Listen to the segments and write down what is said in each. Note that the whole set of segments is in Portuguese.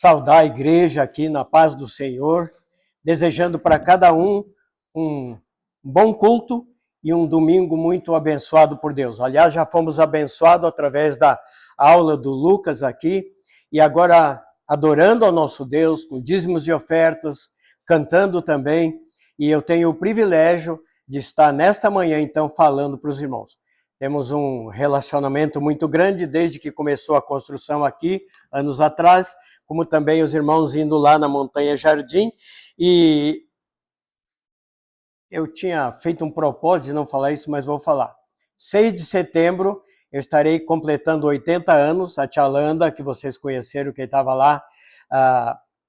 saudar a igreja aqui na paz do Senhor, desejando para cada um bom culto e um domingo muito abençoado por Deus. Aliás, já fomos abençoados através da aula do Lucas aqui, e agora adorando ao nosso Deus, com dízimos e ofertas, cantando também, e eu tenho o privilégio de estar nesta manhã, então, falando para os irmãos. Temos um relacionamento muito grande desde que começou a construção aqui, anos atrás, como também os irmãos indo lá na Montanha Jardim, e eu tinha feito um propósito de não falar isso, mas vou falar. 6 de setembro, eu estarei completando 80 anos, a tia Landa, que vocês conheceram, quem estava lá,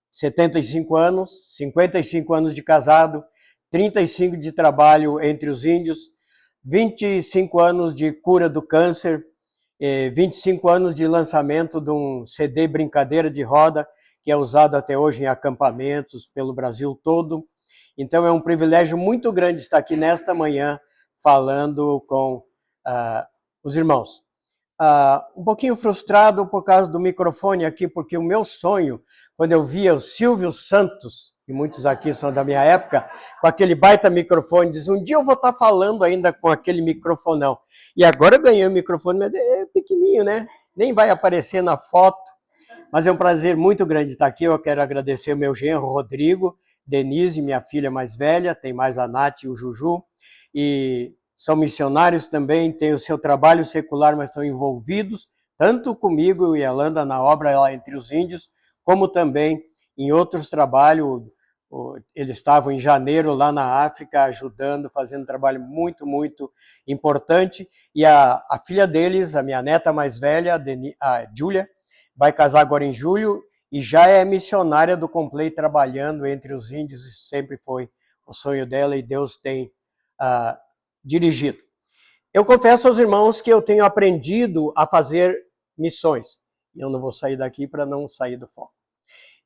75 anos, 55 anos de casado, 35 de trabalho entre os índios, 25 anos de cura do câncer, 25 anos de lançamento de um CD Brincadeira de Roda, que é usado até hoje em acampamentos pelo Brasil todo. Então é um privilégio muito grande estar aqui nesta manhã falando com os irmãos. Um pouquinho frustrado por causa do microfone aqui, porque o meu sonho, quando eu via o Silvio Santos, e muitos aqui são da minha época, com aquele baita microfone, diz, um dia eu vou estar falando ainda com aquele microfonão. E agora eu ganhei o microfone, mas é pequenininho, né? Nem vai aparecer na foto. Mas é um prazer muito grande estar aqui. Eu quero agradecer o meu genro, Rodrigo, Denise, minha filha mais velha, tem mais a Nath e o Juju, e são missionários também, têm o seu trabalho secular, mas estão envolvidos, tanto comigo e a Landa na obra lá entre os índios, como também em outros trabalhos. Eles estavam em janeiro lá na África, ajudando, fazendo um trabalho muito, muito importante. E a filha deles, a minha neta mais velha, a Júlia, vai casar agora em julho e já é missionária do Complay, trabalhando entre os índios. Isso sempre foi o sonho dela e Deus tem dirigido. Eu confesso aos irmãos que eu tenho aprendido a fazer missões. E eu não vou sair daqui para não sair do foco.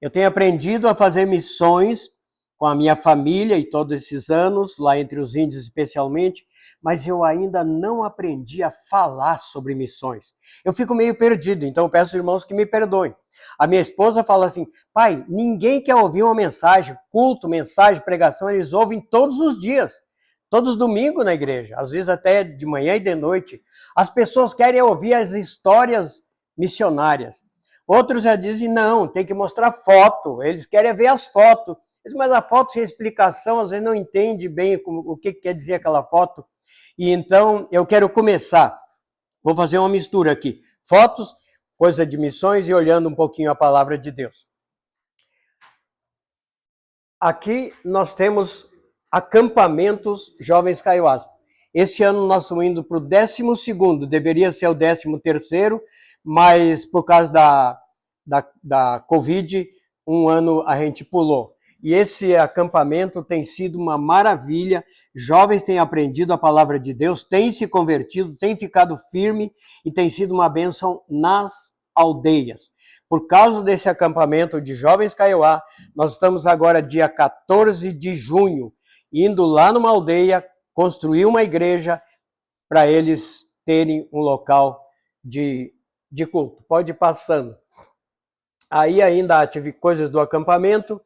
Eu tenho aprendido a fazer missões com a minha família e todos esses anos, lá entre os índios especialmente, mas eu ainda não aprendi a falar sobre missões. Eu fico meio perdido, então eu peço aos irmãos que me perdoem. A minha esposa fala assim, pai, ninguém quer ouvir uma mensagem, culto, mensagem, pregação, eles ouvem todos os dias. Todos os domingos na igreja, às vezes até de manhã e de noite. As pessoas querem ouvir as histórias missionárias. Outros já dizem, não, tem que mostrar foto, eles querem ver as fotos. Mas a foto sem explicação, às vezes não entende bem o que quer dizer aquela foto. E então eu quero começar, vou fazer uma mistura aqui. Fotos, coisa de missões e olhando um pouquinho a palavra de Deus. Aqui nós temos acampamentos Jovens Kaiowás. Esse ano nós estamos indo para o 12º, deveria ser o 13º, mas por causa da Covid, um ano a gente pulou. E esse acampamento tem sido uma maravilha, jovens têm aprendido a palavra de Deus, têm se convertido, têm ficado firme e tem sido uma bênção nas aldeias. Por causa desse acampamento de Jovens Kaiowá, nós estamos agora dia 14 de junho, indo lá numa aldeia, construir uma igreja para eles terem um local de culto. Pode ir passando. Aí ainda tive coisas do acampamento,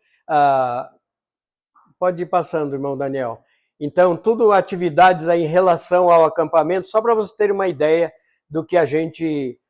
pode ir passando, irmão Daniel. Então, tudo atividades aí em relação ao acampamento, só para você ter uma ideia do que a gente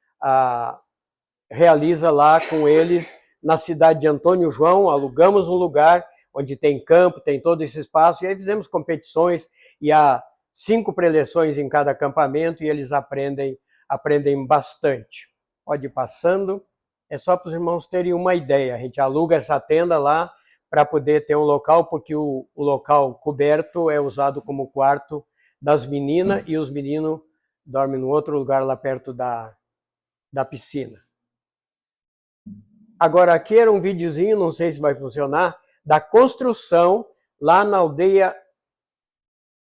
realiza lá com eles na cidade de Antônio João. Alugamos um lugar onde tem campo, tem todo esse espaço, e aí fizemos competições, e há 5 preleções em cada acampamento, e eles aprendem bastante. Pode ir passando. É só para os irmãos terem uma ideia. A gente aluga essa tenda lá para poder ter um local, porque o local coberto é usado como quarto das meninas, e os meninos dormem no outro lugar lá perto da piscina. Agora, aqui era um videozinho, não sei se vai funcionar, da construção lá na aldeia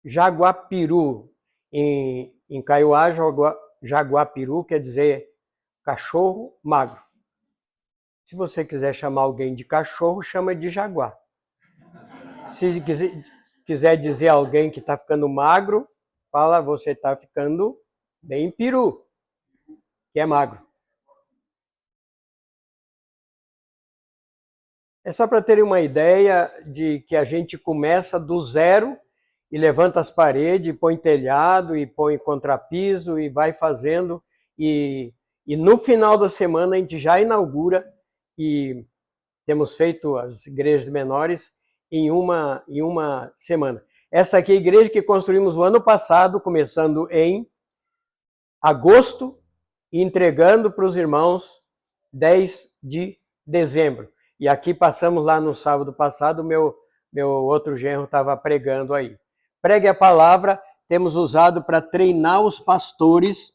Jaguapiru, em Kaiowá. Jaguapiru quer dizer cachorro magro. Se você quiser chamar alguém de cachorro, chama de jaguar. Se quiser dizer alguém que está ficando magro, fala, você está ficando bem peru, que é magro. É só para terem uma ideia de que a gente começa do zero e levanta as paredes, põe telhado e põe contrapiso e vai fazendo. E no final da semana a gente já inaugura e temos feito as igrejas menores em uma semana. Essa aqui é a igreja que construímos o ano passado, começando em agosto e entregando para os irmãos 10 de dezembro. E aqui passamos lá no sábado passado, meu outro genro estava pregando aí. Pregue a palavra, temos usado para treinar os pastores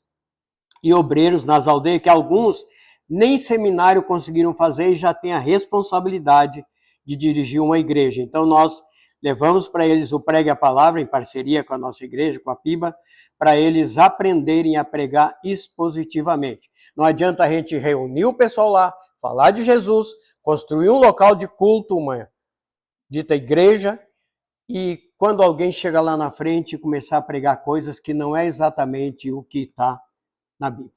e obreiros nas aldeias, que alguns nem seminário conseguiram fazer e já têm a responsabilidade de dirigir uma igreja. Então nós levamos para eles o Pregue a Palavra, em parceria com a nossa igreja, com a PIBA, para eles aprenderem a pregar expositivamente. Não adianta a gente reunir o pessoal lá, falar de Jesus, construir um local de culto, uma dita igreja, e quando alguém chega lá na frente e começar a pregar coisas que não é exatamente o que está na Bíblia.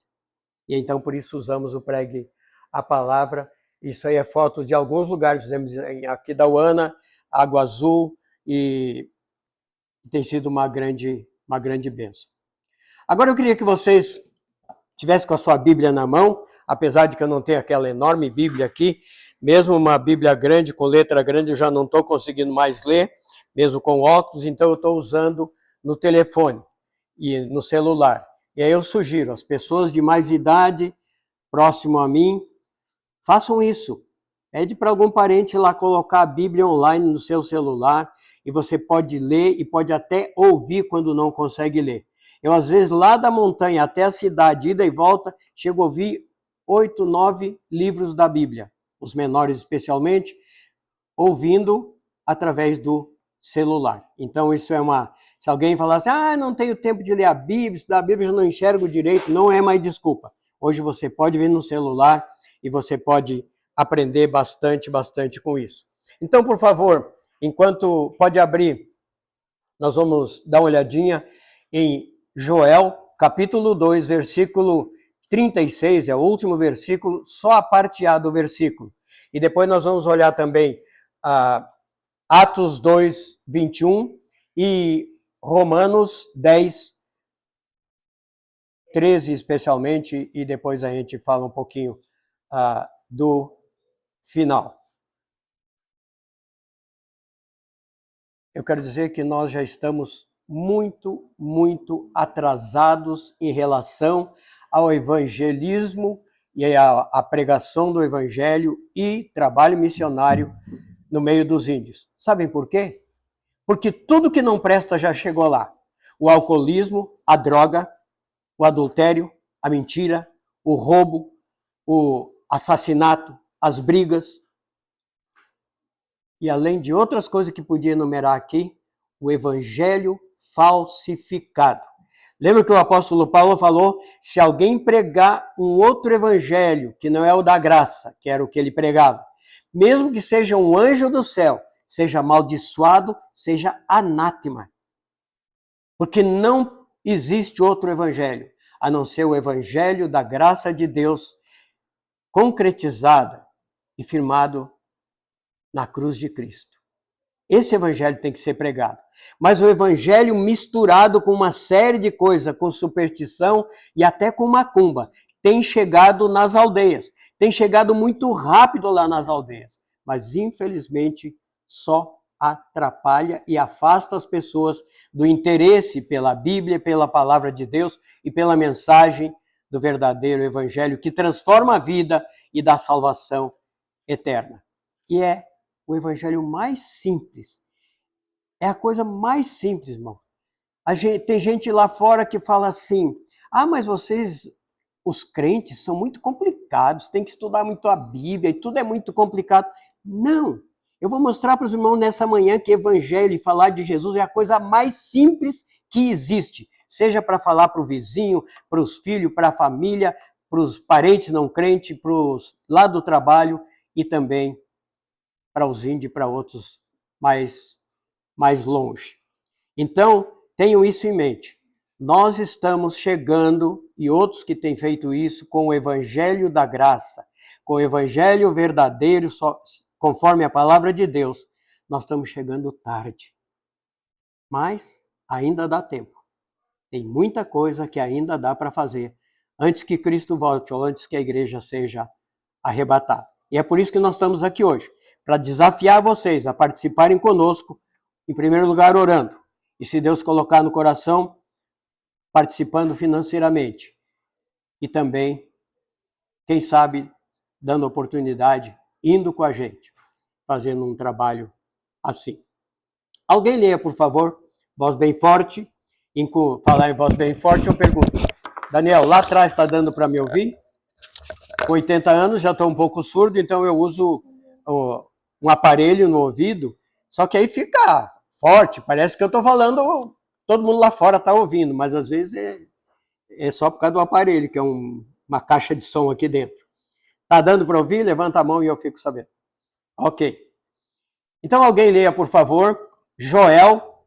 E então por isso usamos o Pregue a Palavra. Isso aí é foto de alguns lugares, fizemos aqui da UANA, Água Azul, e tem sido uma grande bênção. Agora eu queria que vocês tivessem com a sua Bíblia na mão, apesar de que eu não tenho aquela enorme Bíblia aqui, mesmo uma Bíblia grande, com letra grande, eu já não estou conseguindo mais ler, mesmo com óculos, então eu estou usando no telefone e no celular. E aí eu sugiro, as pessoas de mais idade, próximo a mim, façam isso. Pede para algum parente lá colocar a Bíblia online no seu celular e você pode ler e pode até ouvir quando não consegue ler. Eu, às vezes, lá da montanha até a cidade, ida e volta, chego a ouvir 8, 9 livros da Bíblia, os menores especialmente, ouvindo através do celular. Então, isso é uma... Se alguém falar assim, não tenho tempo de ler a Bíblia, estudar a Bíblia, eu não enxergo direito, não é mais desculpa. Hoje você pode vir no celular e você pode aprender bastante com isso. Então, por favor, enquanto pode abrir, nós vamos dar uma olhadinha em Joel, capítulo 2, versículo 36, é o último versículo, só a parte A do versículo. E depois nós vamos olhar também Atos 2, 21 e Romanos 10, 13 especialmente, e depois a gente fala um pouquinho do final. Eu quero dizer que nós já estamos muito atrasados em relação ao evangelismo e à pregação do evangelho e trabalho missionário no meio dos índios. Sabem por quê? Porque tudo que não presta já chegou lá. O alcoolismo, a droga, o adultério, a mentira, o roubo, o assassinato, as brigas. E além de outras coisas que podia enumerar aqui, o evangelho falsificado. Lembra que o apóstolo Paulo falou, se alguém pregar um outro evangelho, que não é o da graça, que era o que ele pregava, mesmo que seja um anjo do céu, seja amaldiçoado, seja anátema. Porque não existe outro evangelho, a não ser o evangelho da graça de Deus, concretizada e firmado na cruz de Cristo. Esse evangelho tem que ser pregado. Mas o evangelho misturado com uma série de coisas, com superstição e até com macumba, tem chegado nas aldeias. Tem chegado muito rápido lá nas aldeias. Mas, infelizmente, só atrapalha e afasta as pessoas do interesse pela Bíblia, pela palavra de Deus e pela mensagem do verdadeiro evangelho que transforma a vida e dá salvação eterna. Que é o evangelho mais simples. É a coisa mais simples, irmão. Tem gente lá fora que fala assim, mas vocês, os crentes, são muito complicados, tem que estudar muito a Bíblia e tudo é muito complicado. Não, eu vou mostrar para os irmãos nessa manhã que evangelho e falar de Jesus é a coisa mais simples que existe. Seja para falar para o vizinho, para os filhos, para a família, para os parentes não crentes, para os lá do trabalho e também para os índios e para outros mais longe. Então, tenham isso em mente. Nós estamos chegando, e outros que têm feito isso, com o evangelho da graça, com o evangelho verdadeiro, conforme a palavra de Deus, nós estamos chegando tarde. Mas ainda dá tempo. Tem muita coisa que ainda dá para fazer antes que Cristo volte ou antes que a igreja seja arrebatada. E é por isso que nós estamos aqui hoje, para desafiar vocês a participarem conosco, em primeiro lugar orando, e se Deus colocar no coração, participando financeiramente. E também, quem sabe, dando oportunidade, indo com a gente, fazendo um trabalho assim. Alguém leia, por favor, voz bem forte. Falar em voz bem forte, eu pergunto, Daniel, lá atrás está dando para me ouvir? Com 80 anos já estou um pouco surdo, então eu uso um aparelho no ouvido, só que aí fica forte, parece que eu estou falando, todo mundo lá fora está ouvindo, mas às vezes é só por causa do aparelho, que é uma caixa de som aqui dentro. Está dando para ouvir? Levanta a mão e eu fico sabendo. Ok. Então alguém leia, por favor, Joel,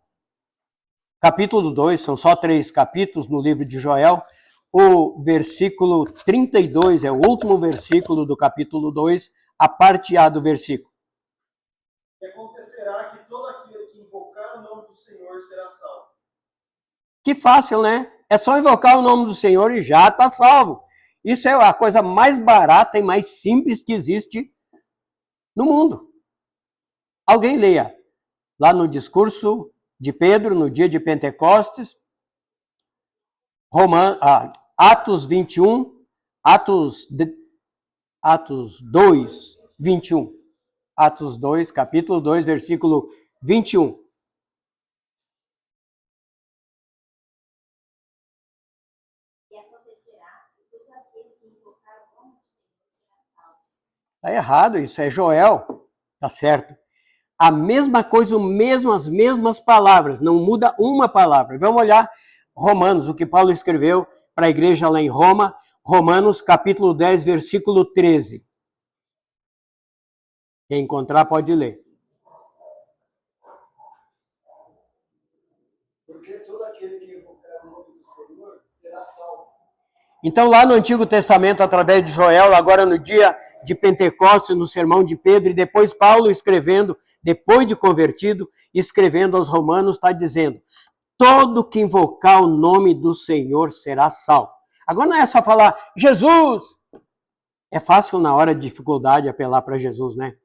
capítulo 2, são só 3 capítulos no livro de Joel, o versículo 32, é o último versículo do capítulo 2, a parte A do versículo. E acontecerá que todo aquele que invocar o nome do Senhor será salvo. Que fácil, né? É só invocar o nome do Senhor e já está salvo. Isso é a coisa mais barata e mais simples que existe no mundo. Alguém leia lá no discurso de Pedro, no dia de Pentecostes, Atos 21, Atos 2, 21. Atos 2, capítulo 2, versículo 21. Está errado, isso é Joel, tá certo. A mesma coisa, as mesmas palavras, não muda uma palavra. Vamos olhar Romanos, o que Paulo escreveu para a igreja lá em Roma, Romanos capítulo 10, versículo 13. Quem encontrar pode ler. Porque todo aquele que invocar o nome do Senhor será salvo. Então, lá no Antigo Testamento, através de Joel, agora no dia de Pentecostes, no sermão de Pedro, e depois Paulo escrevendo, depois de convertido, escrevendo aos Romanos, está dizendo, todo que invocar o nome do Senhor será salvo. Agora não é só falar, Jesus! É fácil na hora de dificuldade apelar para Jesus, né?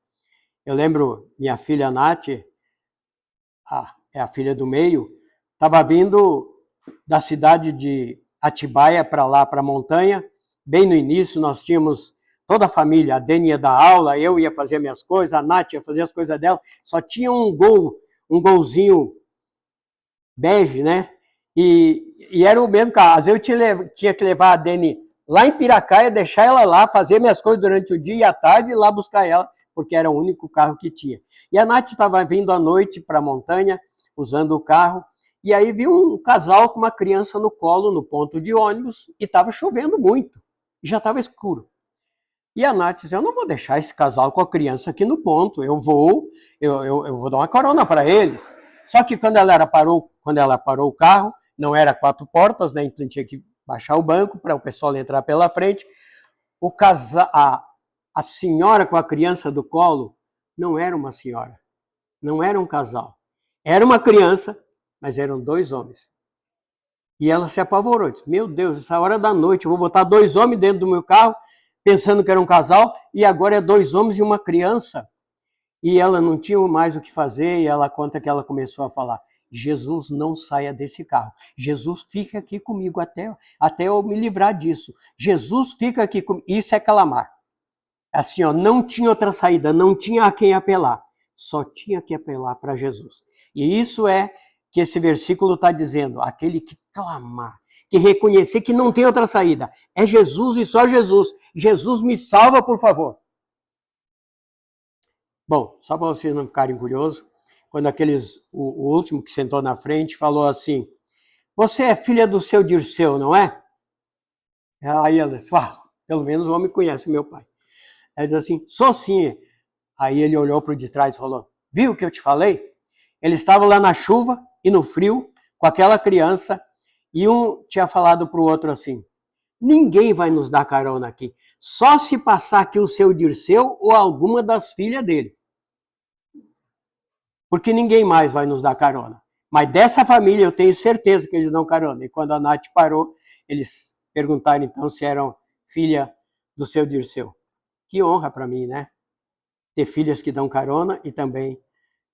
Eu lembro, minha filha Nath, é a filha do meio, estava vindo da cidade de Atibaia para lá, para a montanha. Bem no início nós tínhamos toda a família, a Dani ia dar aula, eu ia fazer minhas coisas, a Nath ia fazer as coisas dela, só tinha um golzinho bege, né? E era o mesmo carro. Às vezes eu tinha que levar a Dani lá em Piracaia, deixar ela lá, fazer minhas coisas durante o dia e à tarde e lá buscar ela, porque era o único carro que tinha. E a Nath estava vindo à noite para a montanha, usando o carro, e aí viu um casal com uma criança no colo, no ponto de ônibus, e estava chovendo muito, e já estava escuro. E a Nath disse, eu não vou deixar esse casal com a criança aqui no ponto, eu vou dar uma carona para eles. Só que quando ela parou o carro, não era 4 portas, né, então tinha que baixar o banco para o pessoal entrar pela frente. A senhora com a criança do colo não era uma senhora, não era um casal. Era uma criança, mas eram 2 homens. E ela se apavorou, disse, meu Deus, essa hora da noite, eu vou botar 2 homens dentro do meu carro, pensando que era um casal, e agora é 2 homens e uma criança. E ela não tinha mais o que fazer, e ela conta que ela começou a falar, Jesus, não saia desse carro. Jesus, fica aqui comigo até eu me livrar disso. Jesus, fica aqui comigo. Isso é clamar. Assim, ó, não tinha outra saída, não tinha a quem apelar. Só tinha que apelar para Jesus. E isso é que esse versículo está dizendo, aquele que clamar, que reconhecer que não tem outra saída. É Jesus e só Jesus. Jesus, me salva, por favor. Bom, só para vocês não ficarem curiosos, quando o último que sentou na frente falou assim, você é filha do seu Dirceu, não é? Aí ela disse, pelo menos o homem conhece meu pai. Ela disse assim, sou sim. Aí ele olhou para o de trás e falou, viu o que eu te falei? Ele estava lá na chuva e no frio, com aquela criança, e um tinha falado para o outro assim, ninguém vai nos dar carona aqui, só se passar aqui o seu Dirceu ou alguma das filhas dele. porque ninguém mais vai nos dar carona. Mas dessa família eu tenho certeza que eles dão carona. E quando a Nath parou, eles perguntaram então se eram filha do seu Dirceu. Que honra para mim, né? Ter filhas que dão carona e também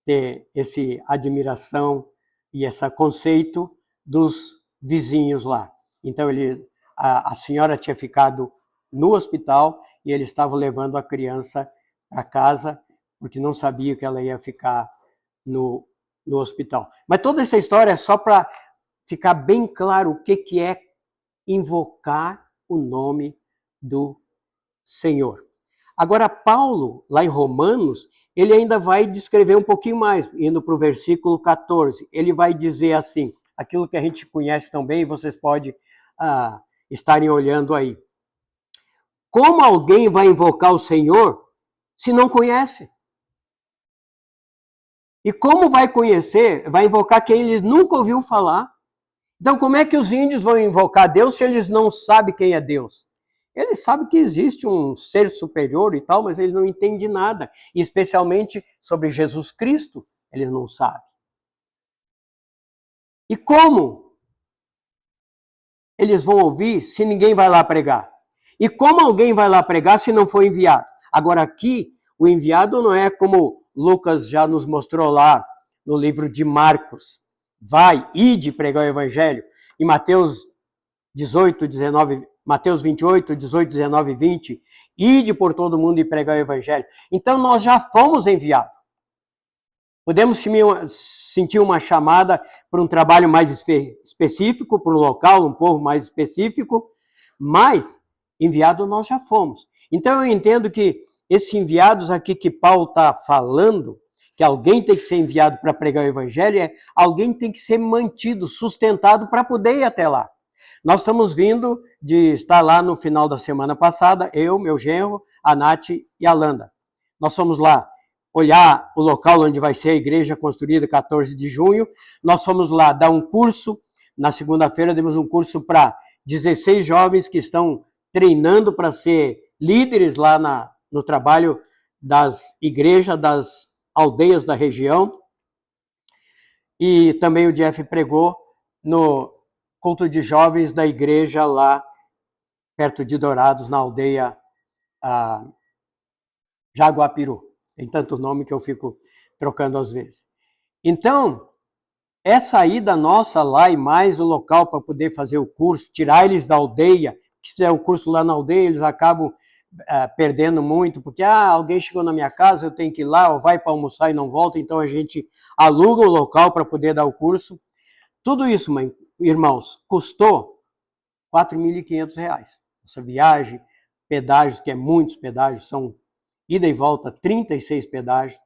ter esse admiração e esse conceito dos vizinhos lá. Então a senhora tinha ficado no hospital e eles estavam levando a criança para casa porque não sabia que ela ia ficar no hospital. Mas toda essa história é só para ficar bem claro o que é invocar o nome do Senhor. Agora, Paulo, lá em Romanos, ele ainda vai descrever um pouquinho mais, indo para o versículo 14. Ele vai dizer assim, aquilo que a gente conhece tão bem, vocês podem estarem olhando aí. Como alguém vai invocar o Senhor se não conhece? E como vai conhecer, vai invocar quem ele nunca ouviu falar? Então, como é que os índios vão invocar Deus se eles não sabem quem é Deus? Eles sabem que existe um ser superior e tal, mas eles não entendem nada. E especialmente sobre Jesus Cristo, eles não sabem. E como eles vão ouvir se ninguém vai lá pregar? E como alguém vai lá pregar se não for enviado? Agora aqui, o enviado não é como Lucas já nos mostrou lá no livro de Marcos. Vai, ide pregar o evangelho. Em Mateus 18, 19, Mateus 28, 18, 19 e 20, ide por todo mundo e pregar o evangelho. Então nós já fomos enviados. Podemos sentir uma chamada para um trabalho mais específico, para um local, um povo mais específico, mas enviado nós já fomos. Então eu entendo que esses enviados aqui que Paulo está falando, que alguém tem que ser enviado para pregar o evangelho, alguém tem que ser mantido, sustentado para poder ir até lá. Nós estamos vindo de estar lá no final da semana passada, eu, meu genro, a Nath e a Landa. Nós fomos lá olhar o local onde vai ser a igreja construída 14 de junho. Nós fomos lá dar um curso. Na segunda-feira demos um curso para 16 jovens que estão treinando para ser líderes lá no trabalho das igrejas, das aldeias da região. E também o Jeff pregou no culto de jovens da igreja lá perto de Dourados, na aldeia Jaguapiru. Tem tanto nome que eu fico trocando às vezes. Então, essa ida nossa lá e mais o local para poder fazer o curso, tirar eles da aldeia, que se fizer o curso lá na aldeia, eles acabam perdendo muito, porque alguém chegou na minha casa, eu tenho que ir lá, ou vai para almoçar e não volta, então a gente aluga o local para poder dar o curso. Tudo isso, irmãos, custou R$4.500. Essa viagem, pedágios, que é muitos pedágios, são ida e volta, 36 pedágios,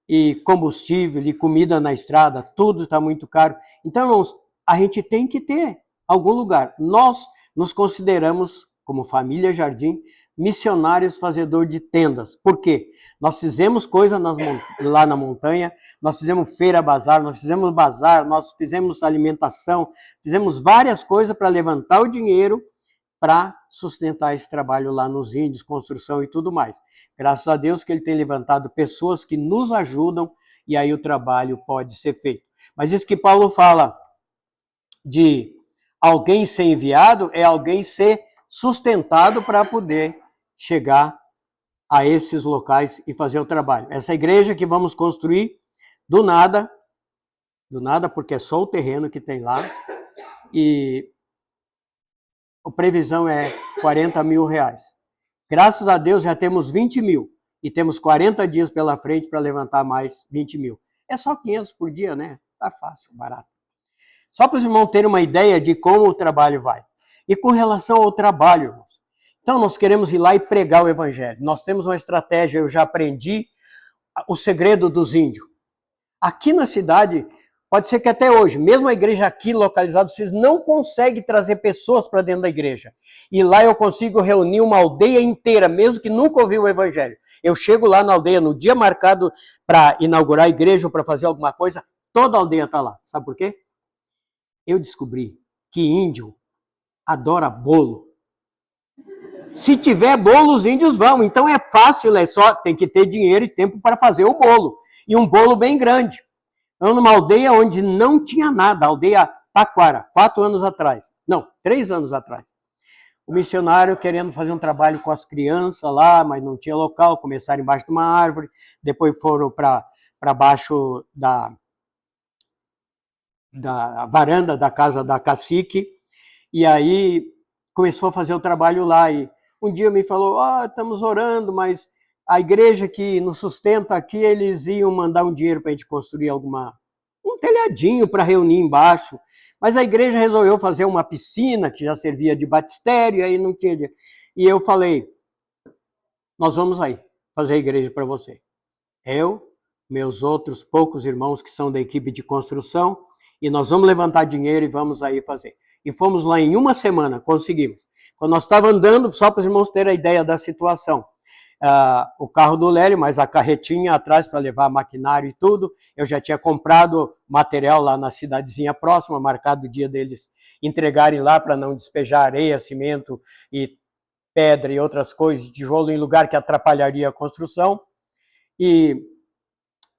e combustível, e comida na estrada, tudo está muito caro. Então, irmãos, a gente tem que ter algum lugar. Nós nos consideramos, como família Jardim, missionários fazedor de tendas. Por quê? Nós fizemos coisa lá na montanha, nós fizemos feira bazar, nós fizemos alimentação, fizemos várias coisas para levantar o dinheiro para sustentar esse trabalho lá nos índios, construção e tudo mais. Graças a Deus que ele tem levantado pessoas que nos ajudam e aí o trabalho pode ser feito. Mas isso que Paulo fala de alguém ser enviado é alguém ser sustentado para poder chegar a esses locais e fazer o trabalho. Essa igreja que vamos construir, do nada, porque é só o terreno que tem lá, e a previsão é R$40.000. Graças a Deus já temos 20 mil e temos 40 dias pela frente para levantar mais 20 mil. É só 500 por dia, né? Tá fácil, barato. Só para os irmãos terem uma ideia de como o trabalho vai. E com relação ao trabalho, então nós queremos ir lá e pregar o evangelho. Nós temos uma estratégia, eu já aprendi o segredo dos índios. Aqui na cidade, pode ser que até hoje, mesmo a igreja aqui localizada, vocês não conseguem trazer pessoas para dentro da igreja. E lá eu consigo reunir uma aldeia inteira, mesmo que nunca ouviu o evangelho. Eu chego lá na aldeia no dia marcado para inaugurar a igreja ou para fazer alguma coisa, toda a aldeia está lá. Sabe por quê? Eu descobri que índio adora bolo. Se tiver bolo, os índios vão. Então é fácil, é só tem que ter dinheiro e tempo para fazer o bolo. e um bolo bem grande. Então, numa aldeia onde não tinha nada, a aldeia Taquara, 4 anos atrás. Não, 3 anos atrás. O missionário querendo fazer um trabalho com as crianças lá, mas não tinha local, começaram embaixo de uma árvore, depois foram para baixo da varanda da casa da cacique, e aí começou a fazer o trabalho lá. E um dia me falou, estamos orando, mas a igreja que nos sustenta aqui, eles iam mandar um dinheiro para a gente construir um telhadinho para reunir embaixo, mas a igreja resolveu fazer uma piscina que já servia de batistério, aí não tinha dinheiro. E eu falei, nós vamos aí fazer a igreja para você. Eu, meus outros poucos irmãos que são da equipe de construção, e nós vamos levantar dinheiro e vamos aí fazer. E fomos lá em uma semana, conseguimos. Quando nós estávamos andando, só para os irmãos terem a ideia da situação, o carro do Lélio, mas a carretinha atrás para levar maquinário e tudo, eu já tinha comprado material lá na cidadezinha próxima, marcado o dia deles entregarem lá para não despejar areia, cimento e pedra e outras coisas, tijolo em lugar que atrapalharia a construção. E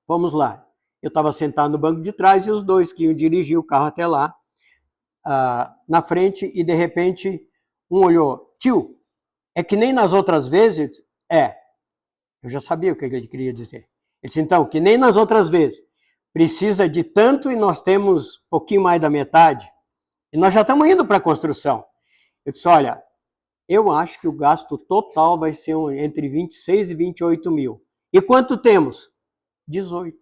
vamos lá. Eu estava sentado no banco de trás e os dois que iam dirigir o carro até lá, na frente, e de repente um olhou, tio, é que nem nas outras vezes? Eu já sabia o que ele queria dizer. Ele disse, então, que nem nas outras vezes, precisa de tanto e nós temos um pouquinho mais da metade, e nós já estamos indo para a construção. Eu disse, olha, eu acho que o gasto total vai ser entre 26 e 28 mil. E quanto temos? 18.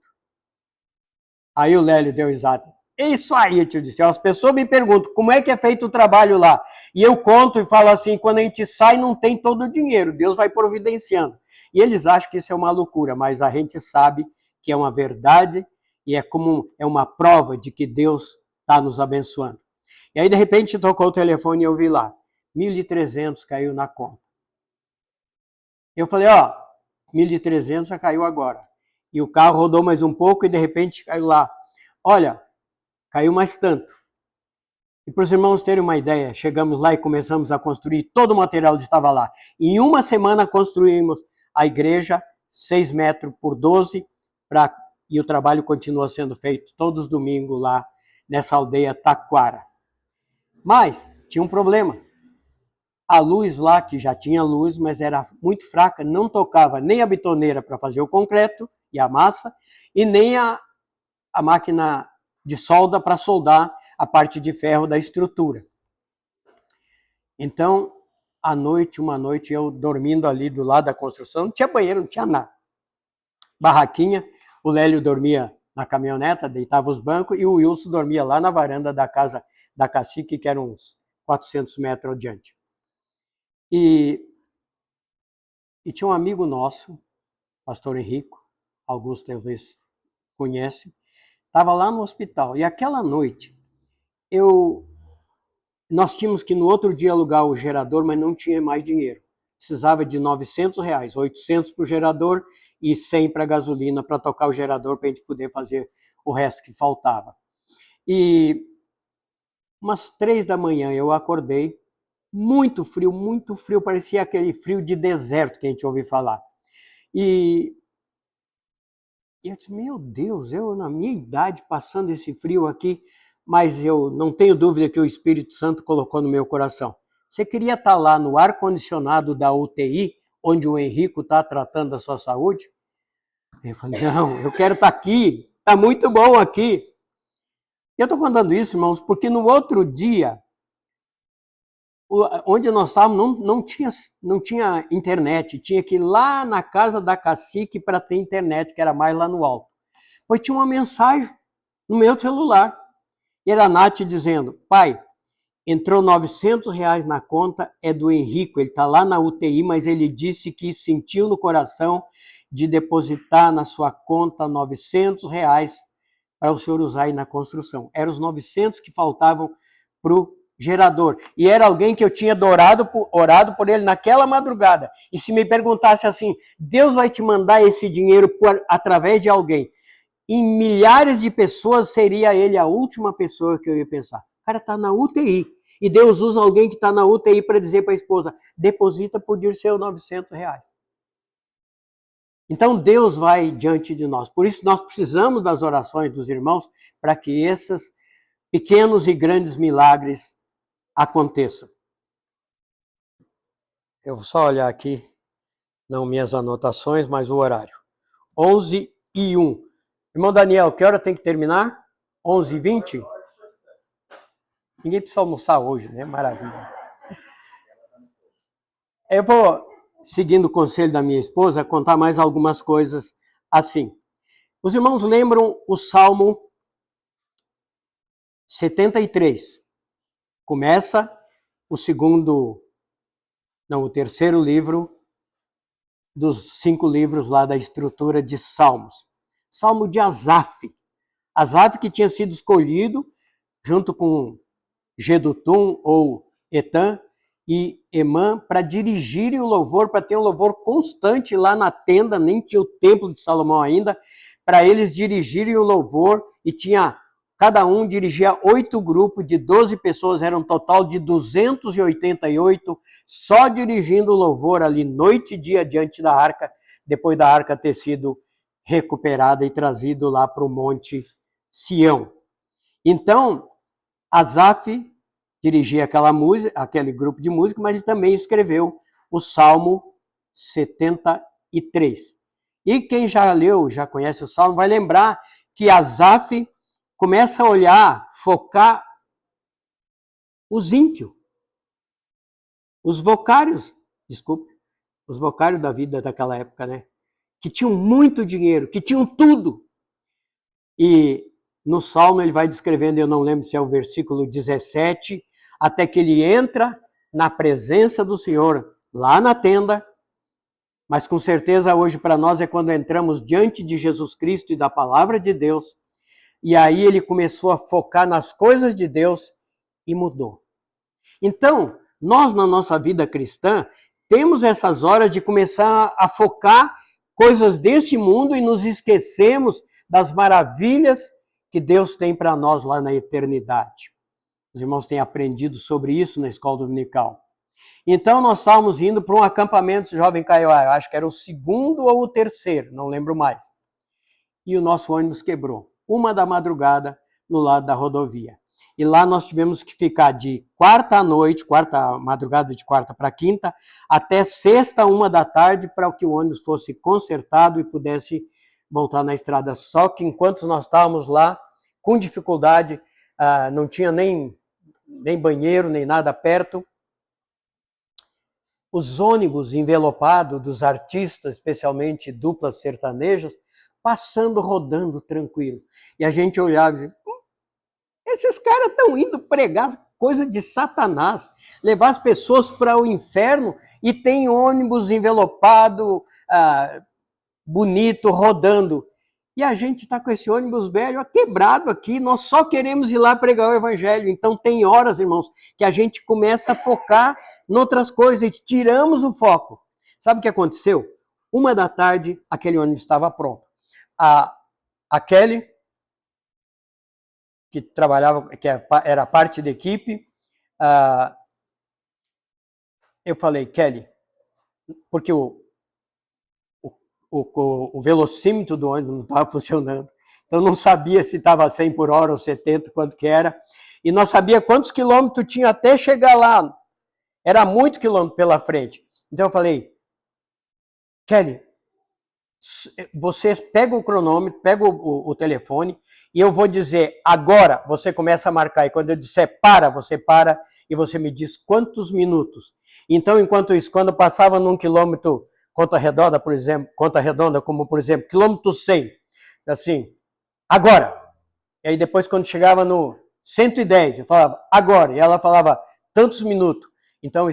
Aí o Lélio deu risada. É isso aí, tio disse. As pessoas me perguntam como é que é feito o trabalho lá. E eu conto e falo assim, quando a gente sai não tem todo o dinheiro, Deus vai providenciando. E eles acham que isso é uma loucura, mas a gente sabe que é uma verdade e é uma prova de que Deus está nos abençoando. E aí de repente tocou o telefone e eu vi lá, 1.300 caiu na conta. Eu falei, 1.300 já caiu agora. E o carro rodou mais um pouco e de repente caiu lá. Olha, caiu mais tanto. E para os irmãos terem uma ideia, chegamos lá e começamos a construir, todo o material estava lá. Em uma semana construímos a igreja, 6 metros por 12, e o trabalho continua sendo feito todos os domingos lá nessa aldeia Taquara. Mas tinha um problema. A luz lá, que já tinha luz, mas era muito fraca, não tocava nem a betoneira para fazer o concreto e a massa, e nem a máquina de solda para soldar a parte de ferro da estrutura. Então, uma noite, eu dormindo ali do lado da construção, não tinha banheiro, não tinha nada. Barraquinha, o Lélio dormia na caminhoneta, deitava os bancos, e o Wilson dormia lá na varanda da casa da cacique, que era uns 400 metros adiante. E tinha um amigo nosso, pastor Henrico, alguns talvez conhecem, estava lá no hospital. E aquela noite, nós tínhamos que no outro dia alugar o gerador, mas não tinha mais dinheiro. Precisava de R$900, 800 para o gerador e 100 para a gasolina para tocar o gerador para a gente poder fazer o resto que faltava. E umas 3 da manhã eu acordei, muito frio, parecia aquele frio de deserto que a gente ouve falar. E eu disse, meu Deus, eu na minha idade passando esse frio aqui, mas eu não tenho dúvida que o Espírito Santo colocou no meu coração. Você queria estar lá no ar-condicionado da UTI, onde o Henrico está tratando da sua saúde? Eu falei, não, eu quero estar aqui, está muito bom aqui. Eu estou contando isso, irmãos, porque no outro dia, onde nós estávamos não tinha internet, tinha que ir lá na casa da cacique para ter internet, que era mais lá no alto. Pois tinha uma mensagem no meu celular, e era a Nath dizendo, pai, entrou R$900 na conta, é do Henrico, ele está lá na UTI, mas ele disse que sentiu no coração de depositar na sua conta R$900 para o senhor usar aí na construção. Eram os 900 que faltavam para o gerador. E era alguém que eu tinha orado por ele naquela madrugada. E se me perguntasse assim, Deus vai te mandar esse dinheiro através de alguém, em milhares de pessoas seria ele a última pessoa que eu ia pensar. O cara está na UTI. E Deus usa alguém que está na UTI para dizer para a esposa, deposita por Dirceu R$900. Então Deus vai diante de nós. Por isso nós precisamos das orações dos irmãos para que esses pequenos e grandes milagres aconteçam. Eu vou só olhar aqui, não minhas anotações, mas o horário. 11h01. Irmão Daniel, que hora tem que terminar? 11h20? Ninguém precisa almoçar hoje, né? Maravilha. Eu vou, seguindo o conselho da minha esposa, contar mais algumas coisas assim. Os irmãos lembram o Salmo 73. Começa o terceiro livro dos 5 livros lá da estrutura de Salmos. Salmo de Asaf. Asaf que tinha sido escolhido junto com Jedutum ou Etan e Emã para dirigirem o louvor, para ter um louvor constante lá na tenda, nem tinha o templo de Salomão ainda, para eles dirigirem o louvor e cada um dirigia 8 grupos de 12 pessoas, era um total de 288, só dirigindo o louvor ali noite e dia diante da arca, depois da arca ter sido recuperada e trazido lá para o Monte Sião. Então, Asaf dirigia aquele grupo de música, mas ele também escreveu o Salmo 73. E quem já leu, já conhece o Salmo, vai lembrar que Asaf começa a olhar, focar os ímpios, os vocários da vida daquela época, né? Que tinham muito dinheiro, que tinham tudo. E no Salmo ele vai descrevendo, eu não lembro se é o versículo 17, até que ele entra na presença do Senhor, lá na tenda, mas com certeza hoje para nós é quando entramos diante de Jesus Cristo e da palavra de Deus, e aí ele começou a focar nas coisas de Deus e mudou. Então, nós na nossa vida cristã, temos essas horas de começar a focar coisas desse mundo e nos esquecemos das maravilhas que Deus tem para nós lá na eternidade. Os irmãos têm aprendido sobre isso na escola dominical. Então, nós estávamos indo para um acampamento Jovem Kaiowá, eu acho que era o 2º ou o 3º, não lembro mais. E o nosso ônibus quebrou, 1 da madrugada, no lado da rodovia. E lá nós tivemos que ficar de madrugada de quarta para quinta, até sexta, 1 da tarde, para que o ônibus fosse consertado e pudesse voltar na estrada. Só que enquanto nós estávamos lá, com dificuldade, não tinha nem banheiro, nem nada perto. Os ônibus envelopados dos artistas, especialmente duplas sertanejas, passando, rodando tranquilo. E a gente olhava e dizia, esses caras estão indo pregar coisa de Satanás, levar as pessoas para o inferno e tem ônibus envelopado, bonito, rodando. E a gente está com esse ônibus velho quebrado aqui, nós só queremos ir lá pregar o evangelho. Então tem horas, irmãos, que a gente começa a focar em outras coisas e tiramos o foco. Sabe o que aconteceu? 1 da tarde, aquele ônibus estava pronto. A Kelly, que trabalhava, que era parte da equipe, eu falei, Kelly, porque o velocímetro do ônibus não estava funcionando, então não sabia se estava 100 por hora ou 70, quanto que era, e não sabia quantos quilômetros tinha até chegar lá, era muito quilômetro pela frente. Então eu falei, Kelly, você pega o cronômetro, pega o telefone, e eu vou dizer, agora você começa a marcar, e quando eu disser para, você para, e você me diz quantos minutos. Então, enquanto isso, quando passava num quilômetro, conta redonda, como por exemplo, quilômetro 100, assim, agora. E aí depois, quando chegava no 110, eu falava, agora. E ela falava, tantos minutos. Então,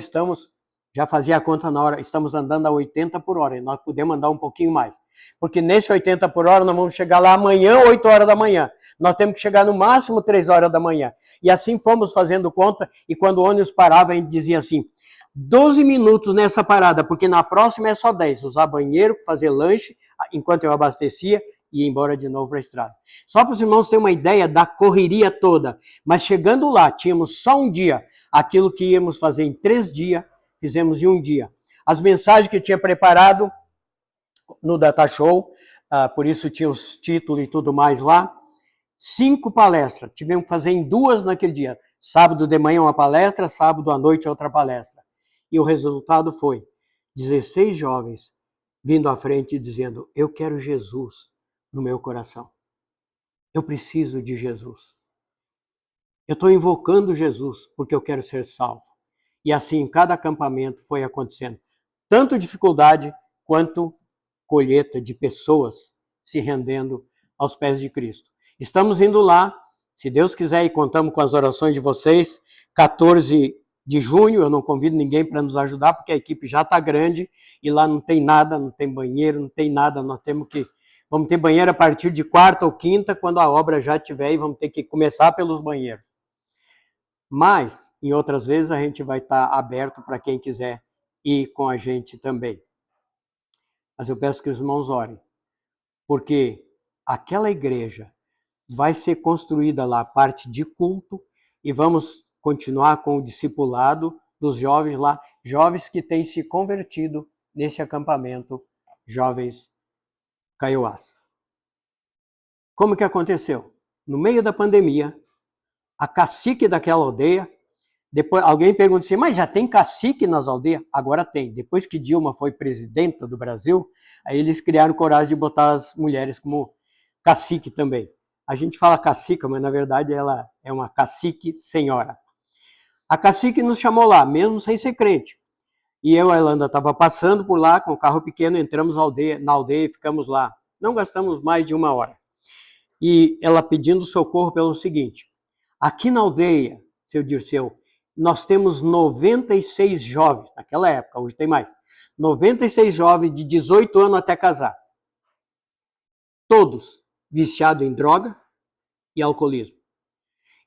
já fazia a conta na hora, estamos andando a 80 por hora, e nós podemos andar um pouquinho mais. Porque nesse 80 por hora, nós vamos chegar lá amanhã, 8 horas da manhã. Nós temos que chegar no máximo 3 horas da manhã. E assim fomos fazendo conta, e quando o ônibus parava, a gente dizia assim, 12 minutos nessa parada, porque na próxima é só 10. Usar banheiro, fazer lanche, enquanto eu abastecia, e ir embora de novo para a estrada. Só para os irmãos terem uma ideia da correria toda. Mas chegando lá, tínhamos só um dia. Aquilo que íamos fazer em 3 dias, fizemos em um dia. As mensagens que eu tinha preparado, no Data Show, por isso tinha os títulos e tudo mais lá. 5 palestras, tivemos que fazer em 2 naquele dia. Sábado de manhã uma palestra, sábado à noite outra palestra. E o resultado foi 16 jovens vindo à frente e dizendo: eu quero Jesus no meu coração. Eu preciso de Jesus. Eu estou invocando Jesus porque eu quero ser salvo. E assim, em cada acampamento foi acontecendo. Tanto dificuldade quanto colheita de pessoas se rendendo aos pés de Cristo. Estamos indo lá, se Deus quiser, e contamos com as orações de vocês, 14 de junho, eu não convido ninguém para nos ajudar, porque a equipe já está grande, e lá não tem nada, não tem banheiro, não tem nada, vamos ter banheiro a partir de quarta ou quinta, quando a obra já estiver, e vamos ter que começar pelos banheiros. Mas, em outras vezes, a gente vai estar aberto para quem quiser ir com a gente também. Mas eu peço que os irmãos orem, porque aquela igreja vai ser construída lá a parte de culto e vamos continuar com o discipulado dos jovens lá, jovens que têm se convertido nesse acampamento, jovens Kaiowás. Como que aconteceu? No meio da pandemia, a cacique daquela aldeia, depois alguém pergunta assim, mas já tem cacique nas aldeias? Agora tem. Depois que Dilma foi presidenta do Brasil, aí eles criaram coragem de botar as mulheres como cacique também. A gente fala cacica, mas na verdade ela é uma cacique senhora. A cacique nos chamou lá, mesmo sem ser crente. E eu e a Elanda estava passando por lá com o carro pequeno, entramos na aldeia e ficamos lá. Não gastamos mais de 1 hora. E ela pedindo socorro pelo seguinte, aqui na aldeia, seu Dirceu, nós temos 96 jovens, naquela época, hoje tem mais, 96 jovens de 18 anos até casar. Todos viciados em droga e alcoolismo.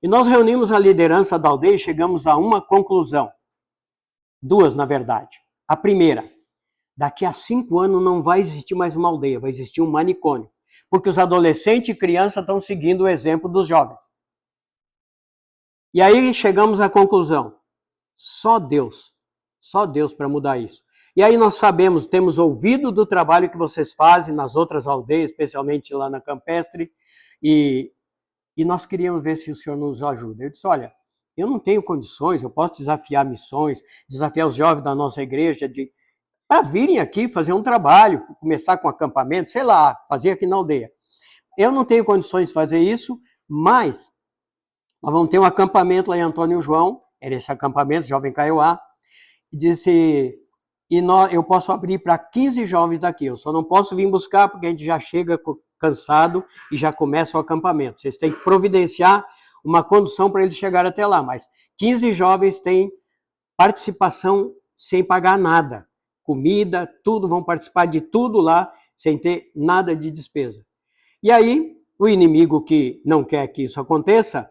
E nós reunimos a liderança da aldeia e chegamos a uma conclusão. 2, na verdade. A primeira, daqui a 5 anos não vai existir mais uma aldeia, vai existir um manicômio. Porque os adolescentes e crianças estão seguindo o exemplo dos jovens. E aí chegamos à conclusão, só Deus para mudar isso. E aí nós sabemos, temos ouvido do trabalho que vocês fazem nas outras aldeias, especialmente lá na Campestre, e nós queríamos ver se o senhor nos ajuda. Eu disse, olha, eu não tenho condições, eu posso desafiar missões, desafiar os jovens da nossa igreja para virem aqui fazer um trabalho, começar com acampamento, sei lá, fazer aqui na aldeia. Eu não tenho condições de fazer isso, mas nós vamos ter um acampamento lá em Antônio João, era esse acampamento, Jovem Kaiowá, e disse, eu posso abrir para 15 jovens daqui, eu só não posso vir buscar porque a gente já chega cansado e já começa o acampamento. Vocês têm que providenciar uma condução para eles chegarem até lá, mas 15 jovens têm participação sem pagar nada. Comida, tudo, vão participar de tudo lá, sem ter nada de despesa. E aí, o inimigo que não quer que isso aconteça,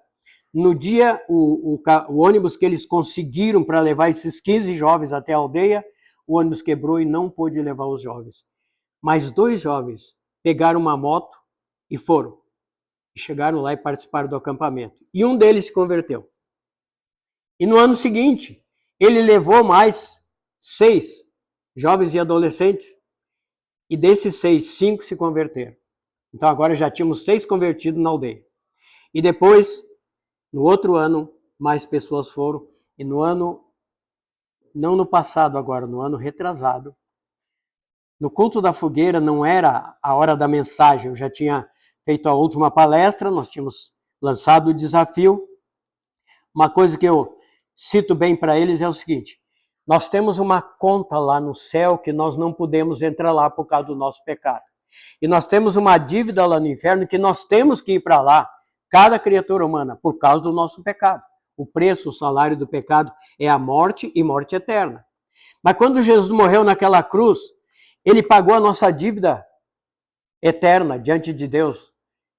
no dia, o ônibus que eles conseguiram para levar esses 15 jovens até a aldeia, o ônibus quebrou e não pôde levar os jovens. Mas 2 jovens pegaram uma moto e foram. E chegaram lá e participaram do acampamento. E um deles se converteu. E no ano seguinte, ele levou mais 6 jovens e adolescentes. E desses 6, 5 se converteram. Então agora já tínhamos 6 convertidos na aldeia. E depois, no outro ano, mais pessoas foram. E no ano, não no passado agora, no ano retrasado, no culto da fogueira não era a hora da mensagem. Eu já tinha feito a última palestra, nós tínhamos lançado o desafio. Uma coisa que eu cito bem para eles é o seguinte, nós temos uma conta lá no céu que nós não podemos entrar lá por causa do nosso pecado. E nós temos uma dívida lá no inferno que nós temos que ir para lá, cada criatura humana, por causa do nosso pecado. O preço, o salário do pecado é a morte e morte eterna. Mas quando Jesus morreu naquela cruz, ele pagou a nossa dívida eterna diante de Deus.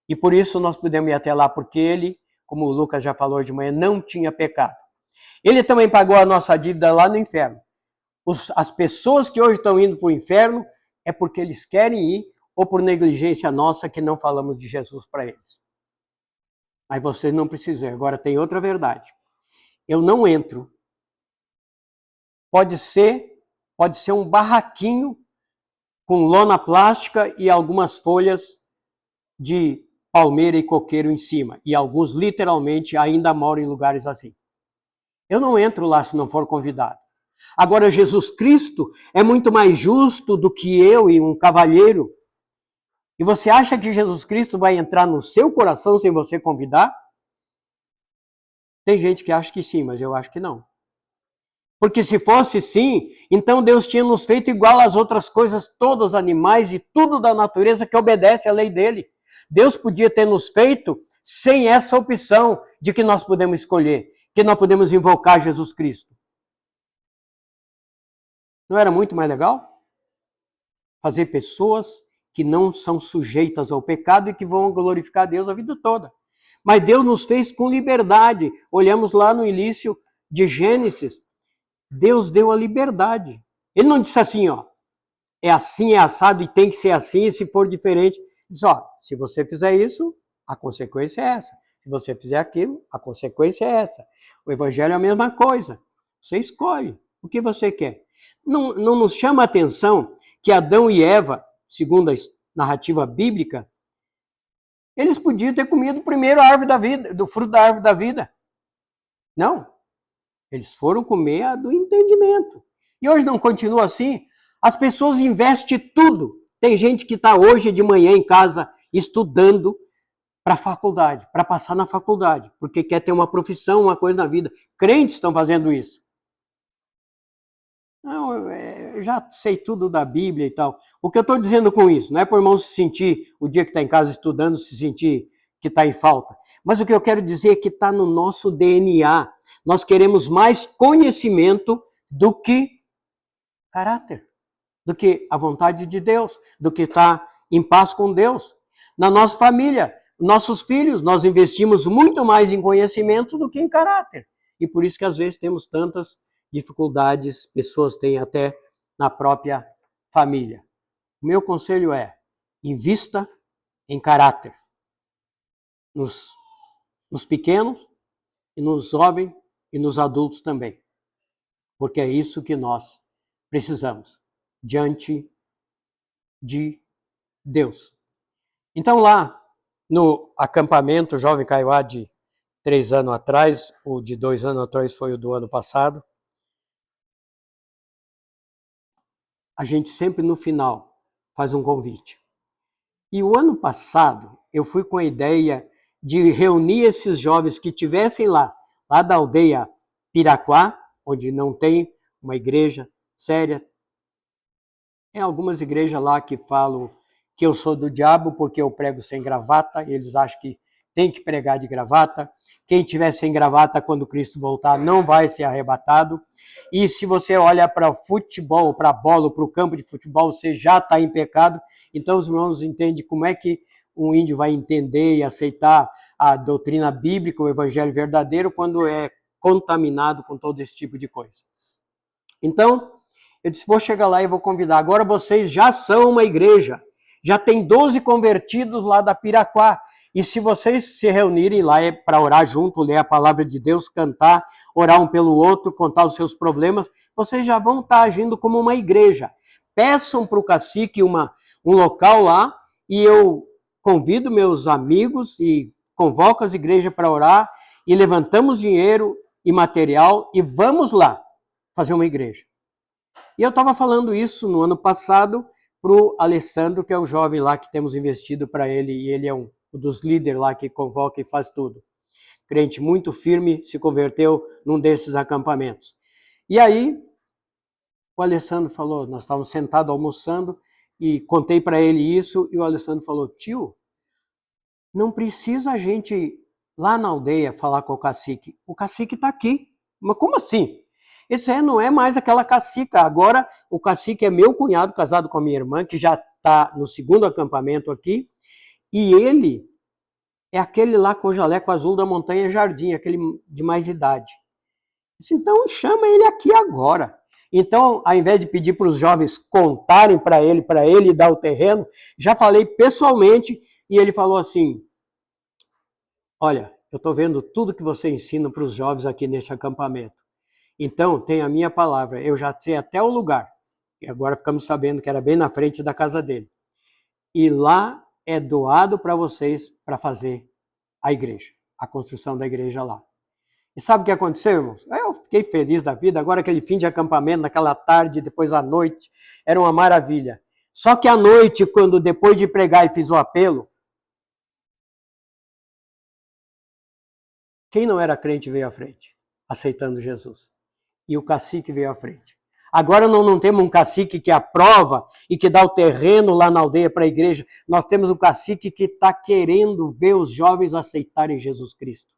E por isso nós podemos ir até lá, porque ele, como o Lucas já falou hoje de manhã, não tinha pecado. Ele também pagou a nossa dívida lá no inferno. As pessoas que hoje estão indo para o inferno é porque eles querem ir ou por negligência nossa que não falamos de Jesus para eles. Mas vocês não precisam. Agora tem outra verdade. Eu não entro. Pode ser um barraquinho com lona plástica e algumas folhas de palmeira e coqueiro em cima. E alguns literalmente ainda moram em lugares assim. Eu não entro lá se não for convidado. Agora, Jesus Cristo é muito mais justo do que eu e um cavalheiro. E você acha que Jesus Cristo vai entrar no seu coração sem você convidar? Tem gente que acha que sim, mas eu acho que não. Porque se fosse sim, então Deus tinha nos feito igual às outras coisas, todos os animais e tudo da natureza que obedece à lei dele. Deus podia ter nos feito sem essa opção de que nós podemos escolher, que nós podemos invocar Jesus Cristo. Não era muito mais legal? Fazer pessoas que não são sujeitas ao pecado e que vão glorificar Deus a vida toda. Mas Deus nos fez com liberdade. Olhamos lá no início de Gênesis. Deus deu a liberdade. Ele não disse assim, ó, é assim, é assado e tem que ser assim, e se for diferente. Ele disse, ó, se você fizer isso, a consequência é essa. Se você fizer aquilo, a consequência é essa. O evangelho é a mesma coisa. Você escolhe o que você quer. Não nos chama a atenção que Adão e Eva, segundo a narrativa bíblica, eles podiam ter comido primeiro a árvore da vida, do fruto da árvore da vida. Não. Eles foram comer a do entendimento. E hoje não continua assim. As pessoas investem tudo. Tem gente que está hoje de manhã em casa estudando para a faculdade, para passar na faculdade, porque quer ter uma profissão, uma coisa na vida. Crentes estão fazendo isso. Não, eu já sei tudo da Bíblia e tal. O que eu estou dizendo com isso não é para o irmão se sentir, o dia que está em casa estudando, se sentir que está em falta. Mas o que eu quero dizer é que está no nosso DNA. Nós queremos mais conhecimento do que caráter, do que a vontade de Deus, do que estar em paz com Deus. Na nossa família, nossos filhos, nós investimos muito mais em conhecimento do que em caráter. E por isso que às vezes temos tantas dificuldades, pessoas têm até na própria família. O meu conselho é, invista em caráter. Nos pequenos, e nos jovens, e nos adultos também. Porque é isso que nós precisamos, diante de Deus. Então lá, no acampamento Jovem Kaiowá de 3 anos atrás, ou de 2 anos atrás foi o do ano passado, a gente sempre no final faz um convite. E o ano passado eu fui com a ideia de reunir esses jovens que estivessem lá da aldeia Piraquá, onde não tem uma igreja séria. Tem algumas igrejas lá que falam que eu sou do diabo porque eu prego sem gravata, e eles acham que tem que pregar de gravata. Quem tiver sem gravata, quando Cristo voltar, não vai ser arrebatado. E se você olha para o futebol, para a bola, para o campo de futebol, você já está em pecado. Então os irmãos entendem como é que um índio vai entender e aceitar a doutrina bíblica, o evangelho verdadeiro, quando é contaminado com todo esse tipo de coisa. Então, eu disse, vou chegar lá e vou convidar. Agora vocês já são uma igreja. Já tem 12 convertidos lá da Piraquá. E se vocês se reunirem lá para orar junto, ler a palavra de Deus, cantar, orar um pelo outro, contar os seus problemas, vocês já vão estar agindo como uma igreja. Peçam para o cacique um local lá e eu convido meus amigos e convoco as igrejas para orar e levantamos dinheiro e material e vamos lá fazer uma igreja. E eu estava falando isso no ano passado para o Alessandro, que é o jovem lá que temos investido para ele, e ele é um dos líderes lá que convoca e faz tudo. Crente muito firme, se converteu num desses acampamentos. E aí, o Alessandro falou, nós estávamos sentados almoçando, e contei para ele isso, e o Alessandro falou, tio, não precisa a gente lá na aldeia falar com o cacique está aqui. Mas como assim? Esse não é mais aquela cacica, agora o cacique é meu cunhado, casado com a minha irmã, que já está no segundo acampamento aqui, e ele é aquele lá com o jaleco azul da Montanha Jardim, aquele de mais idade. Disse, então chama ele aqui agora. Então, ao invés de pedir para os jovens contarem para ele dar o terreno, já falei pessoalmente, e ele falou assim, olha, eu estou vendo tudo que você ensina para os jovens aqui nesse acampamento. Então, tem a minha palavra, eu já sei até o lugar. E agora ficamos sabendo que era bem na frente da casa dele. E lá é doado para vocês para fazer a igreja, a construção da igreja lá. E sabe o que aconteceu, irmãos? Eu fiquei feliz da vida. Agora aquele fim de acampamento, naquela tarde, depois à noite, era uma maravilha. Só que à noite, quando depois de pregar e fiz o apelo, quem não era crente veio à frente, aceitando Jesus. E o cacique veio à frente. Agora não temos um cacique que aprova e que dá o terreno lá na aldeia para a igreja. Nós temos um cacique que está querendo ver os jovens aceitarem Jesus Cristo.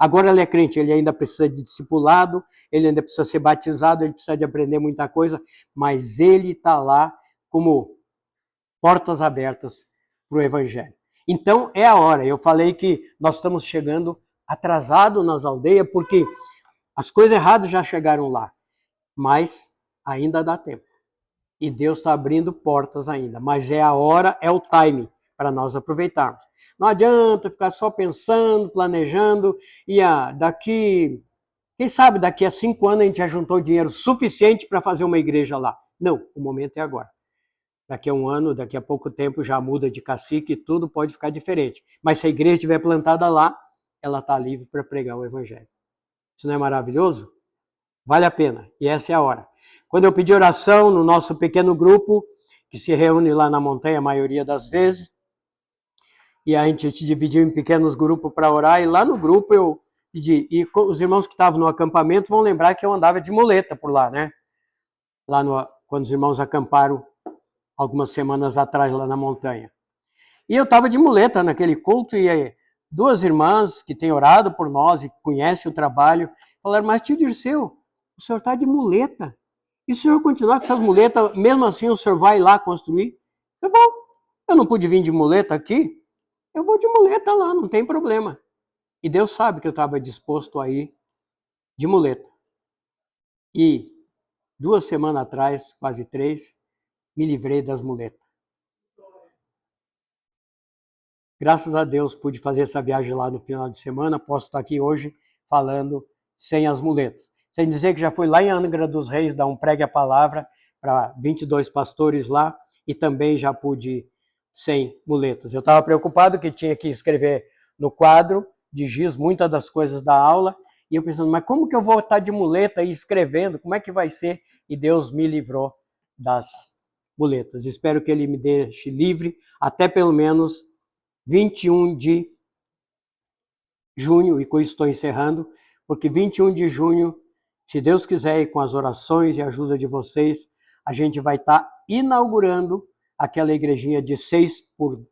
Agora ele é crente, ele ainda precisa de discipulado, ele ainda precisa ser batizado, ele precisa de aprender muita coisa, mas ele está lá como portas abertas para o evangelho. Então é a hora. Eu falei que nós estamos chegando atrasado nas aldeias, porque as coisas erradas já chegaram lá, mas ainda dá tempo. E Deus está abrindo portas ainda, mas é a hora, é o timing para nós aproveitarmos. Não adianta ficar só pensando, planejando, e quem sabe daqui a 5 anos a gente já juntou dinheiro suficiente para fazer uma igreja lá. Não, o momento é agora. Daqui a 1 ano, daqui a pouco tempo já muda de cacique e tudo pode ficar diferente. Mas se a igreja estiver plantada lá, ela está livre para pregar o evangelho. Isso não é maravilhoso? Vale a pena, e essa é a hora. Quando eu pedi oração no nosso pequeno grupo, que se reúne lá na montanha a maioria das vezes, e a gente se dividiu em pequenos grupos para orar, e lá no grupo eu pedi, e os irmãos que estavam no acampamento vão lembrar que eu andava de muleta por lá, né? Quando os irmãos acamparam algumas semanas atrás lá na montanha. E eu estava de muleta naquele culto, e 2 irmãs que têm orado por nós e conhecem o trabalho, falaram, mas tio Dirceu, o senhor está de muleta. E se o senhor continuar com essas muletas, mesmo assim o senhor vai lá construir? Eu vou. Eu não pude vir de muleta aqui, eu vou de muleta lá, não tem problema. E Deus sabe que eu estava disposto a ir de muleta. E 2 semanas atrás, quase 3, me livrei das muletas. Graças a Deus pude fazer essa viagem lá no final de semana, posso estar aqui hoje falando sem as muletas. Sem dizer que já fui lá em Angra dos Reis dar um pregue a palavra para 22 pastores lá e também já pude ir sem muletas. Eu estava preocupado que tinha que escrever no quadro de giz muitas das coisas da aula e eu pensando, mas como que eu vou estar de muleta e escrevendo? Como é que vai ser? E Deus me livrou das muletas. Espero que Ele me deixe livre até pelo menos 21 de junho, e com isso estou encerrando, porque 21 de junho, se Deus quiser, e com as orações e a ajuda de vocês, a gente vai estar inaugurando aquela igrejinha de 6 por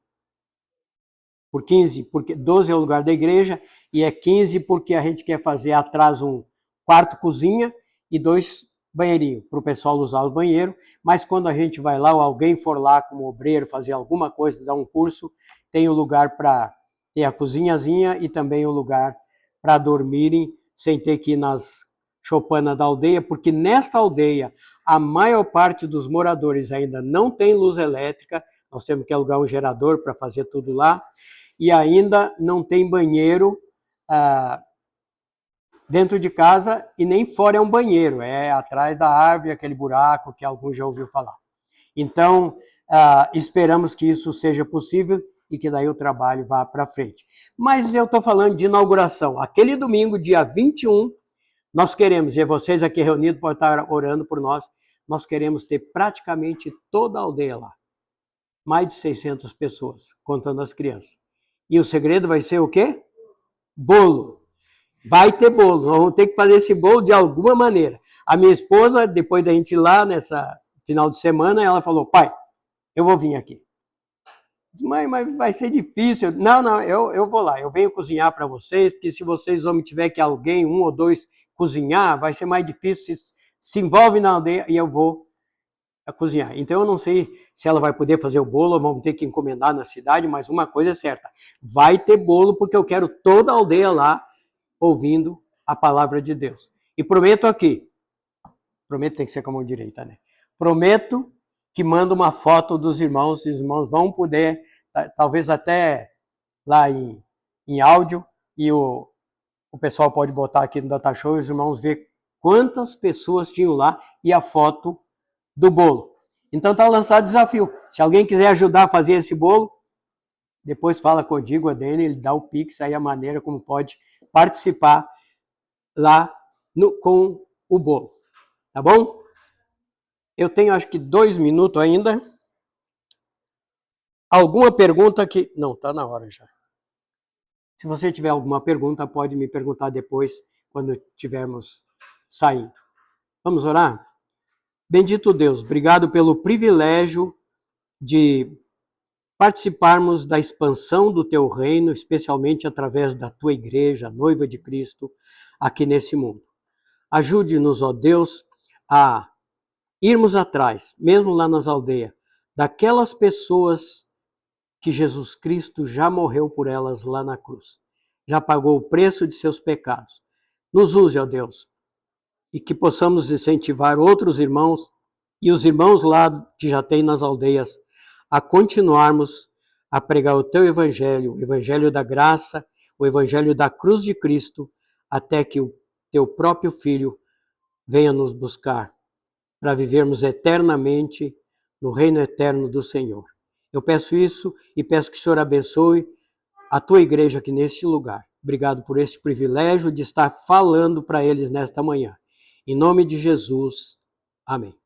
15, porque 12 é o lugar da igreja, e é 15 porque a gente quer fazer atrás um quarto cozinha e 2 banheirinhos, para o pessoal usar o banheiro, mas quando a gente vai lá, ou alguém for lá como obreiro, fazer alguma coisa, dar um curso, tem o lugar para ter a cozinhazinha e também o lugar para dormirem, sem ter que ir nas choupanas da aldeia, porque nesta aldeia a maior parte dos moradores ainda não tem luz elétrica, nós temos que alugar um gerador para fazer tudo lá, e ainda não tem banheiro dentro de casa e nem fora é um banheiro, é atrás da árvore, aquele buraco que alguns já ouviu falar. Então, esperamos que isso seja possível e que daí o trabalho vá para frente. Mas eu estou falando de inauguração. Aquele domingo, dia 21, nós queremos, e vocês aqui reunidos podem estar orando por nós queremos ter praticamente toda a aldeia lá. Mais de 600 pessoas, contando as crianças. E o segredo vai ser o quê? Bolo. Vai ter bolo, nós vamos ter que fazer esse bolo de alguma maneira. A minha esposa, depois da gente ir lá, nessa final de semana, ela falou, pai, eu vou vir aqui. Mãe, mas vai ser difícil. Não, eu vou lá, eu venho cozinhar para vocês, porque se vocês homens tiver que alguém, 1 ou 2, cozinhar, vai ser mais difícil, se envolve na aldeia e eu vou cozinhar. Então eu não sei se ela vai poder fazer o bolo, vamos ter que encomendar na cidade, mas uma coisa é certa, vai ter bolo porque eu quero toda a aldeia lá ouvindo a palavra de Deus. E prometo aqui, prometo tem que ser com a mão direita, né? Prometo que mando uma foto dos irmãos, e os irmãos vão poder, talvez até lá em áudio, e o pessoal pode botar aqui no Data Show, e os irmãos ver quantas pessoas tinham lá, e a foto do bolo. Então está lançado o desafio. Se alguém quiser ajudar a fazer esse bolo, depois fala com o Diego, a Dani, ele dá o Pix, aí a maneira como pode participar lá com o bolo. Tá bom? Eu tenho acho que 2 minutos ainda. Alguma pergunta que... Não, está na hora já. Se você tiver alguma pergunta, pode me perguntar depois, quando estivermos saindo. Vamos orar? Bendito Deus, obrigado pelo privilégio de participarmos da expansão do teu reino, especialmente através da tua igreja, a noiva de Cristo, aqui nesse mundo. Ajude-nos, ó Deus, a irmos atrás, mesmo lá nas aldeias, daquelas pessoas que Jesus Cristo já morreu por elas lá na cruz. Já pagou o preço de seus pecados. Nos use, ó Deus, e que possamos incentivar outros irmãos e os irmãos lá que já tem nas aldeias a continuarmos a pregar o teu evangelho, o evangelho da graça, o evangelho da cruz de Cristo, até que o teu próprio Filho venha nos buscar para vivermos eternamente no reino eterno do Senhor. Eu peço isso e peço que o Senhor abençoe a tua igreja aqui neste lugar. Obrigado por esse privilégio de estar falando para eles nesta manhã. Em nome de Jesus, amém.